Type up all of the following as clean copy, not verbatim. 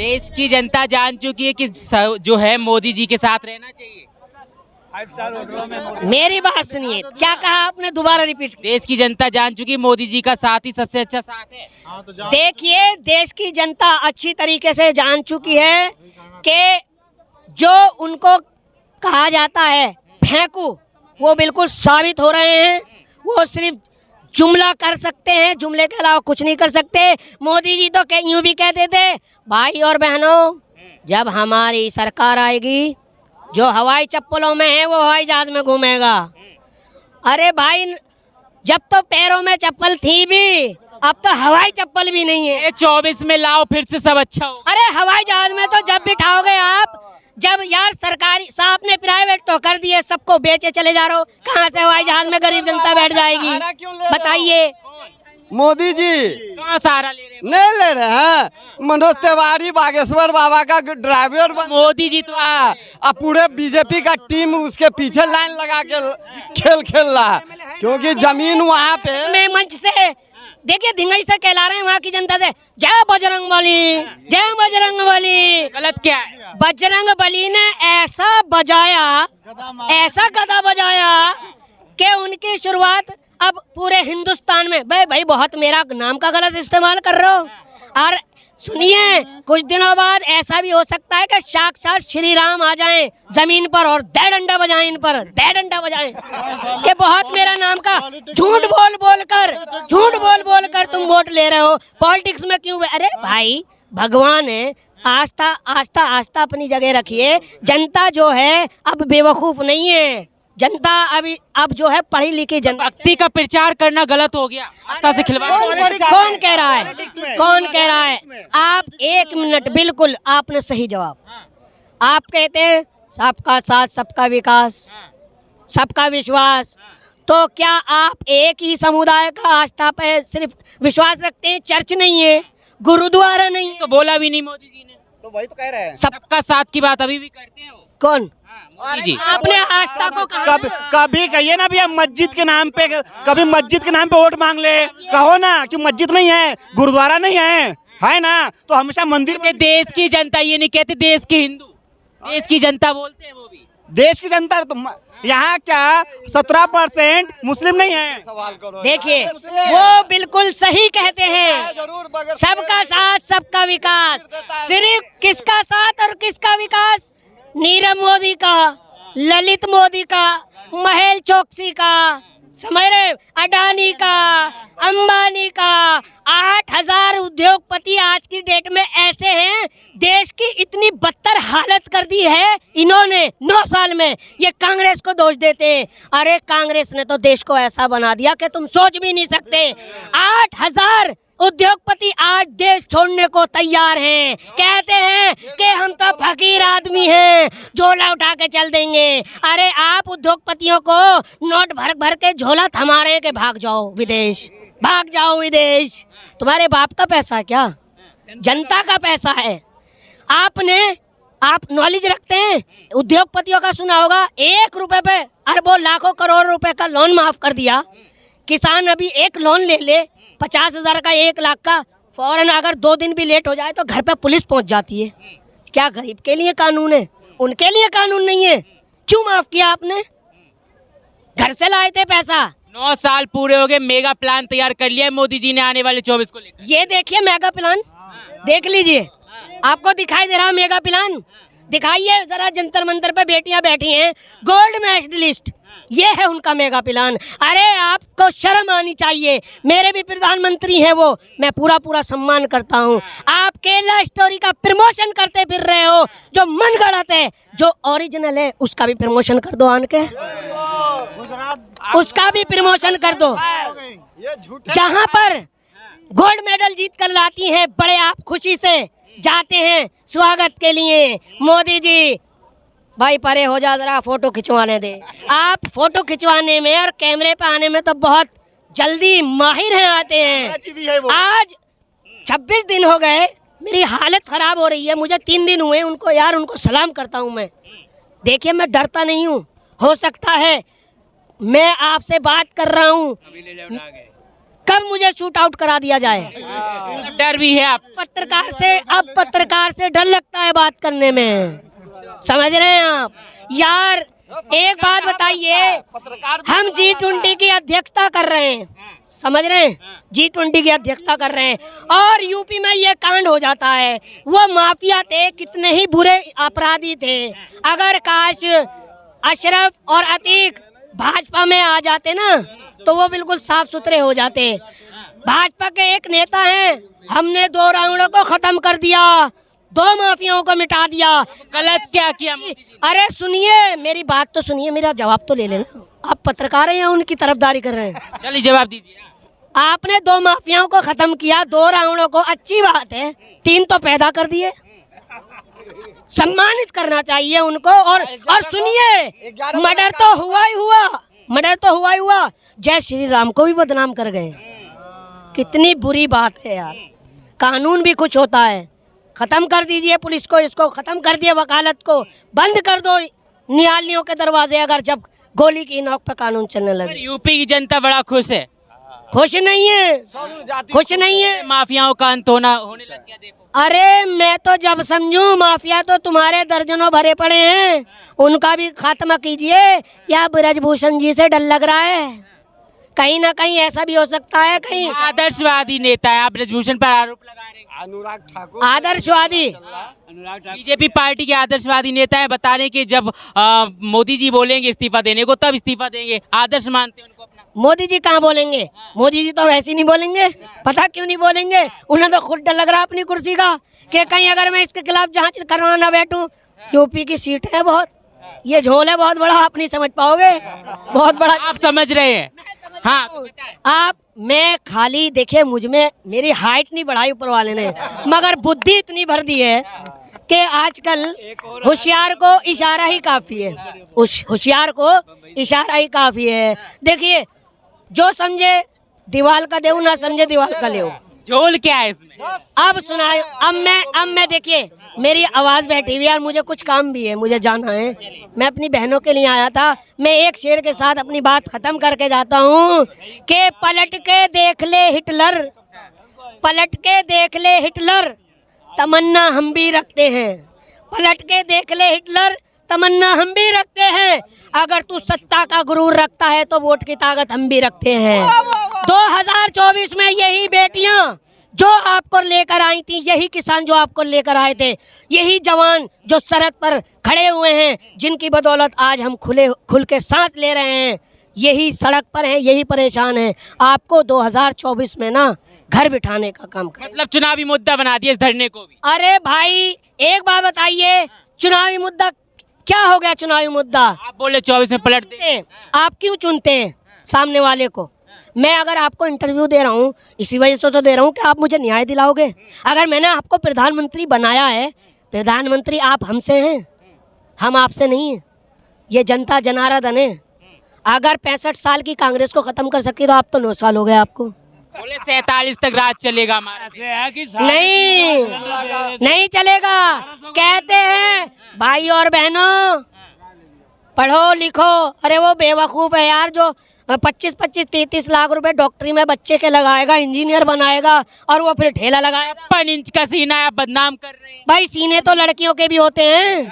देश की जनता जान चुकी है कि जो है मोदी जी के साथ रहना चाहिए। मेरी बात सुनिए, क्या कहा आपने, दोबारा रिपीट। देश की जनता जान चुकी है मोदी जी का साथ ही सबसे अच्छा साथ है। देखिए, देश की जनता अच्छी तरीके से जान चुकी है कि जो उनको कहा जाता है फेंकू, वो बिल्कुल साबित हो रहे हैं। वो सिर्फ जुमला कर सकते हैं, जुमले के अलावा कुछ नहीं कर सकते। मोदी जी तो यूं भी कहते थे, भाई और बहनों, जब हमारी सरकार आएगी, जो हवाई चप्पलों में है वो हवाई जहाज में घूमेगा। अरे भाई, जब तो पैरों में चप्पल थी भी, अब तो हवाई चप्पल भी नहीं है। 24 में लाओ फिर से सब अच्छा हो। अरे हवाई जहाज में तो जब बिठाओगे आप, जब यार सरकारी साहब ने प्राइवेट तो कर दिए, सबको बेचे चले जा रहे हो, कहाँ से हवाई जहाज में गरीब जनता बैठ जाएगी? बताइए। मोदी जी कहाँ सहारा ले रहे हैं? नहीं ले रहे हैं। मनोज तिवारी बागेश्वर बाबा का ड्राइवर मोदी जी तो अब पूरे बीजेपी का टीम उसके पीछे लाइन लगा के खेल रहा है, क्योंकि जमीन वहाँ पे। मैं मंच से देखिए धिंगई से कहला रहे हैं वहाँ की जनता से, जय बजरंग बली, जय बजरंग बली। गलत क्या है? बजरंग बली ने ऐसा बजाया, ऐसा गदा बजाया कि उनकी शुरुआत अब पूरे हिंदुस्तान में। भाई बहुत मेरा नाम का गलत इस्तेमाल कर रहे हो। और सुनिए, कुछ दिनों बाद ऐसा भी हो सकता है कि साक्षात श्री राम आ जाएं जमीन पर और दे डंडा बजाएं, इन पर दे डंडा बजाएं कि बहुत मेरा नाम का झूठ बोल कर तुम वोट ले रहे हो। पॉलिटिक्स में क्यों? अरे भाई, भगवान है, आस्था अपनी जगह रखिए। जनता जो है अब बेवकूफ नहीं है। जनता अब जो है पढ़ी लिखी जनता। भक्ति का प्रचार करना गलत हो गया, आस्था से खिलवाड़। कौन कह रहा है? कौन कह रहा है? आप एक मिनट, बिल्कुल आपने सही जवाब। आप कहते हैं सबका साथ, सबका विकास, सबका विश्वास। तो क्या आप एक ही समुदाय का आस्था पे सिर्फ विश्वास रखते हैं? चर्च नहीं है, गुरुद्वारा नहीं, तो बोला भी नहीं मोदी जी ने। तो वही तो कह रहे हैं, सबका साथ की बात अभी भी करते हैं वो। कौन? मोदी जी। आपने आस्था को कभी कहिए ना भैया, मस्जिद के नाम पे, कभी मस्जिद के नाम पे वोट मांग ले, कहो ना कि मस्जिद नहीं है, गुरुद्वारा नहीं है ना, तो हमेशा मंदिर में। देश की जनता, ये नहीं कहते देश के हिंदू, देश की जनता बोलते हैं वो भी। देश की जनता तो यहाँ क्या 17% मुस्लिम नहीं है? देखिए, वो बिल्कुल सही कहते हैं, सबका साथ सबका विकास। सिर्फ किसका साथ और किसका विकास? नीरव मोदी का, ललित मोदी का, महेश चोकसी का, समझ रहे, अडानी का, अंबानी का। 8000 उद्योगपति आज की डेट में ऐसे हैं, देश की इतनी बदतर हालत कर दी है इन्होंने 9 साल में। ये कांग्रेस को दोष देते हैं। अरे कांग्रेस ने तो देश को ऐसा बना दिया कि तुम सोच भी नहीं सकते। 8000 उद्योगपति आज देश छोड़ने को तैयार हैं। कहते हैं कि हम तो फकीर आदमी हैं, झोला उठा के चल देंगे। अरे आप उद्योगपतियों को नोट भर भर के झोला थमा रहे हैं कि भाग जाओ विदेश, भाग जाओ विदेश। तुम्हारे बाप का पैसा है क्या? जनता का पैसा है। आप नॉलेज रखते हैं? उद्योगपतियों का सुना होगा, 1 रुपए पे अरबों लाखों करोड़ रुपए का लोन माफ कर दिया। किसान अभी एक लोन ले 50,000 का, 1 लाख का, फौरन अगर 2 दिन भी लेट हो जाए तो घर पे पुलिस पहुंच जाती है। क्या गरीब के लिए कानून है? उनके लिए कानून नहीं है। क्यों माफ किया आपने? घर से लाए थे पैसा। 9 साल पूरे हो गए, मेगा प्लान तैयार कर लिया है मोदी जी ने आने वाले 24 को लेकर। ये देखिए मेगा प्लान, देख लीजिए, आपको दिखाई दे रहा मेगा प्लान? दिखाइए जरा, जंतर मंतर पे बेटियां बैठी हैं, गोल्ड मेडलिस्ट, ये है उनका मेगा प्लान। अरे आपको शर्म आनी चाहिए। मेरे भी प्रधानमंत्री हैं वो, मैं पूरा सम्मान करता हूँ। आप केरला स्टोरी का प्रमोशन करते फिर रहे हो, जो मन गढ़ंत है, जो ओरिजिनल है उसका भी प्रमोशन कर दो, आन के उसका भी प्रमोशन कर दो। जहाँ पर गोल्ड मेडल जीत कर लाती हैं, बड़े आप खुशी से जाते हैं स्वागत के लिए। मोदी जी भाई परे हो जा, जरा फोटो खिंचवाने दे। आप फोटो खिंचवाने में और कैमरे पे आने में तो बहुत जल्दी माहिर हैं, आते हैं। आज 26 दिन हो गए, मेरी हालत खराब हो रही है। मुझे 3 दिन हुए उनको, यार उनको सलाम करता हूँ मैं। देखिए मैं डरता नहीं हूँ। हो सकता है मैं आपसे बात कर रहा हूँ, कब मुझे शूट आउट करा दिया जाए। डर भी है आप? पत्रकार से डर लगता है बात करने में, समझ रहे हैं आप? यार एक बात बताइए, हम G20 की अध्यक्षता कर रहे हैं, समझ रहे हैं? G20 की अध्यक्षता कर रहे हैं और यूपी में ये कांड हो जाता है। वो माफिया थे, कितने ही बुरे अपराधी थे। अगर काश अशरफ और अतीक भाजपा में आ जाते ना तो वो बिल्कुल साफ सुथरे हो जाते। भाजपा के एक नेता हैं, हमने 2 राउंडों को खत्म कर दिया, 2 माफियाओं को मिटा दिया। गलत क्या किया? अरे सुनिए, मेरी बात तो सुनिए, मेरा जवाब तो ले लेना। आप पत्रकार हैं या उनकी तरफदारी कर रहे हैं? चलिए जवाब दीजिए। आपने 2 माफियाओं को खत्म किया, 2 राउंडों को, अच्छी बात है, 3 तो पैदा कर दिए, सम्मानित करना चाहिए उनको। और सुनिए, मर्डर तो हुआ ही हुआ, मर्डर तो हुआ ही हुआ, जय श्री राम को भी बदनाम कर गए। कितनी बुरी बात है यार। कानून भी कुछ होता है, खत्म कर दीजिए पुलिस को, इसको खत्म कर दिए, वकालत को बंद कर दो, न्यायालयों के दरवाजे अगर जब गोली की नोक पर कानून चलने लगे। यूपी की जनता बड़ा खुश है। खुश नहीं है, खुश नहीं है। माफियाओं का अंत होने लग गया। देखो, अरे मैं तो जब समझूं माफिया तो तुम्हारे दर्जनों भरे पड़े हैं, उनका भी खात्मा कीजिए। या ब्रजभूषण जी से डर लग रहा है? कहीं ना कहीं ऐसा भी हो सकता है, कहीं आदर्शवादी नेता है, आप ब्रजभूषण पर आरोप लगा रहे हैं। अनुराग ठाकुर आदर्शवादी, बीजेपी पार्टी के आदर्शवादी नेता है, बता रहे कि जब मोदी जी बोलेंगे इस्तीफा देने को तब इस्तीफा देंगे। आदर्श मानते हैं उनको अपना? मोदी जी कहाँ बोलेंगे? मोदी जी तो वैसे नहीं बोलेंगे। पता क्यों नहीं बोलेंगे? उन्हें तो खुद डर लग रहा है अपनी कुर्सी का, कि कहीं अगर मैं इसके खिलाफ जांच करवाना बैठूं। यूपी की सीट है बहुत, ये झोल है बहुत बड़ा, आप नहीं समझ पाओगे, बहुत बड़ा। आप समझ रहे हैं? हाँ, आप, मैं खाली देखिए, मुझ में मेरी हाइट नहीं बढ़ाई ऊपर वाले ने, मगर बुद्धि इतनी भर दी है कि आजकल होशियार को इशारा ही काफी है, होशियार को इशारा ही काफी है। देखिए, जो समझे दीवाल का देऊ, ना समझे दीवाल का लेऊ। झोल क्या है इसमें? अब सुनाए, अब मैं देखिए, मेरी आवाज बैठी हुई है और मुझे कुछ काम भी है, मुझे जाना है। मैं अपनी बहनों के लिए आया था। मैं एक शेर के साथ अपनी बात खत्म करके जाता हूँ कि पलट के देख ले हिटलर, पलट के देख ले हिटलर, तमन्ना हम भी रखते हैं। पलट के देख ले हिटलर, तमन्ना हम भी रखते हैं। अगर तू सत्ता का गुरूर रखता है तो वोट की ताकत हम भी रखते हैं। 2024 में यही बेटियां जो आपको लेकर आई थी, यही किसान जो आपको लेकर आए थे, यही जवान जो सड़क पर खड़े हुए हैं, जिनकी बदौलत आज हम खुल के सांस ले रहे हैं, यही सड़क पर हैं, यही परेशान हैं। आपको 2024 में ना घर बिठाने का काम कर, मतलब चुनावी मुद्दा बना दिया इस धरने को भी। अरे भाई एक बात बताइए, चुनावी मुद्दा क्या हो गया? चुनावी मुद्दा आप बोले 24 में पलट दे। आप क्यों चुनते हैं सामने वाले को? मैं अगर आपको इंटरव्यू दे रहा हूँ इसी वजह से तो दे रहा हूँ कि आप मुझे न्याय दिलाओगे। अगर मैंने आपको प्रधानमंत्री बनाया है, प्रधानमंत्री आप हमसे हैं, हम आपसे नहीं हैं। ये जनता जनार्दन है। अगर 65 साल की कांग्रेस को खत्म कर सकती तो आप तो 9 साल हो गए आपको। बोले 47 तक राज चलेगा हमारा। नहीं चलेगा। कहते हैं भाई और बहनों पढ़ो लिखो। अरे वो बेवकूफ़ है यार जो 25-33 लाख रुपए डॉक्टरी में बच्चे के लगाएगा, इंजीनियर बनाएगा और वो फिर ठेला लगाएगा। 56 इंच का सीना है, आप बदनाम कर रहे हैं। भाई सीने तो लड़कियों के भी होते हैं।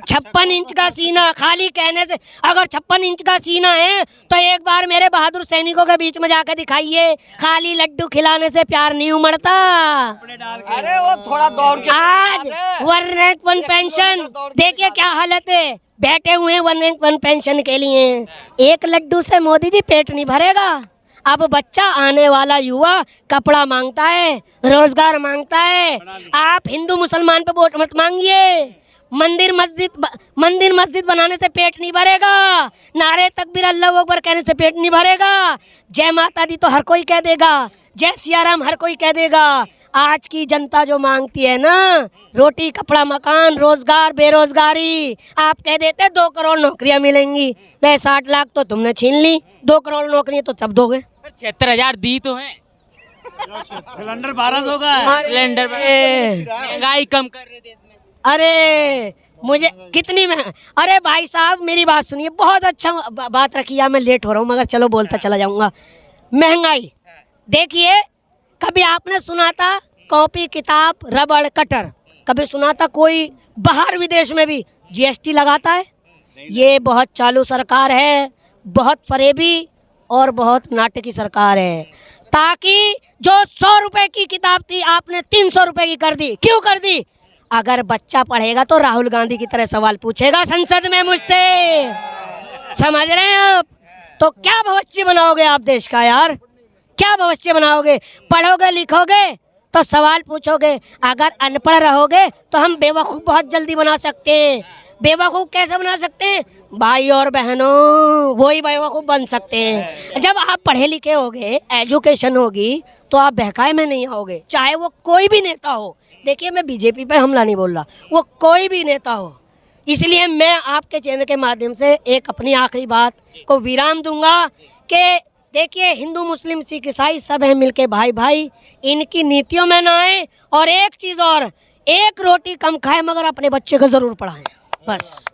56 इंच का सीना खाली कहने से, अगर 56 इंच का सीना है तो एक बार मेरे बहादुर सैनिकों के बीच में जाकर दिखाइए। खाली लड्डू खिलाने से प्यार नहीं उमड़ता। अरे वो थोड़ा दौड़ के आज 1 रैंक 1 पेंशन देखिए क्या हालत है। बैठे हुए हैं 1 रैंक 1 पेंशन के लिए। एक लड्डू से मोदी जी पेट नहीं भरेगा। अब बच्चा आने वाला युवा कपड़ा मांगता है, रोजगार मांगता है। आप हिंदू मुसलमान पे वोट मत मांगिए। मंदिर मस्जिद बनाने से पेट नहीं भरेगा। नारे तकबीर अल्लाह अकबर कहने से पेट नहीं भरेगा। जय माता दी तो हर कोई कह देगा, जय सियाराम हर कोई कह देगा। आज की जनता जो मांगती है ना, रोटी कपड़ा मकान रोजगार बेरोजगारी, आप कह देते 2 करोड़ नौकरियां मिलेंगी। मैं 60 लाख तो तुमने छीन ली, 2 करोड़ नौकरियां तो तब दोगे। 76,000 दी तो है। सिलेंडर 1200 होगा। सिलेंडर महंगाई कम कर रहे देश में। अरे मुझे कितनी में, अरे भाई साहब मेरी बात सुनिए, बहुत अच्छा बात रखी है। मैं लेट हो रहा हूँ मगर चलो बोलता चला जाऊंगा। महंगाई। देखिए, कभी आपने सुना था कॉपी किताब रबड़ कटर? कभी सुना था कोई बाहर विदेश में भी जीएसटी लगाता है? ये बहुत चालू सरकार है, बहुत फरेबी और बहुत नाटकी सरकार है, ताकि जो 100 रुपए की किताब थी आपने 300 रुपए की कर दी। क्यों कर दी? अगर बच्चा पढ़ेगा तो राहुल गांधी की तरह सवाल पूछेगा संसद में मुझसे। समझ रहे हैं आप? तो क्या भविष्य बनाओगे आप देश का यार? क्या भविष्य बनाओगे? पढ़ोगे लिखोगे तो सवाल पूछोगे। अगर अनपढ़ रहोगे तो हम बेवकूफ़ बहुत जल्दी बना सकते हैं। बेवकूफ़ कैसे बना सकते हैं? भाई और बहनों, वही बेवकूफ़ बन सकते हैं। जब आप पढ़े लिखे होगे, एजुकेशन होगी, तो आप बहकाए में नहीं आओगे, चाहे वो कोई भी नेता हो। देखिए, मैं बीजेपी पे हमला नहीं बोल रहा, वो कोई भी नेता हो। इसलिए मैं आपके चैनल के माध्यम से एक अपनी आखिरी बात को विराम दूंगा कि देखिए, हिंदू मुस्लिम सिख ईसाई सब हैं मिलके भाई भाई, इनकी नीतियों में ना आए। और एक चीज़ और, एक रोटी कम खाए मगर अपने बच्चे को ज़रूर पढ़ाएं, बस।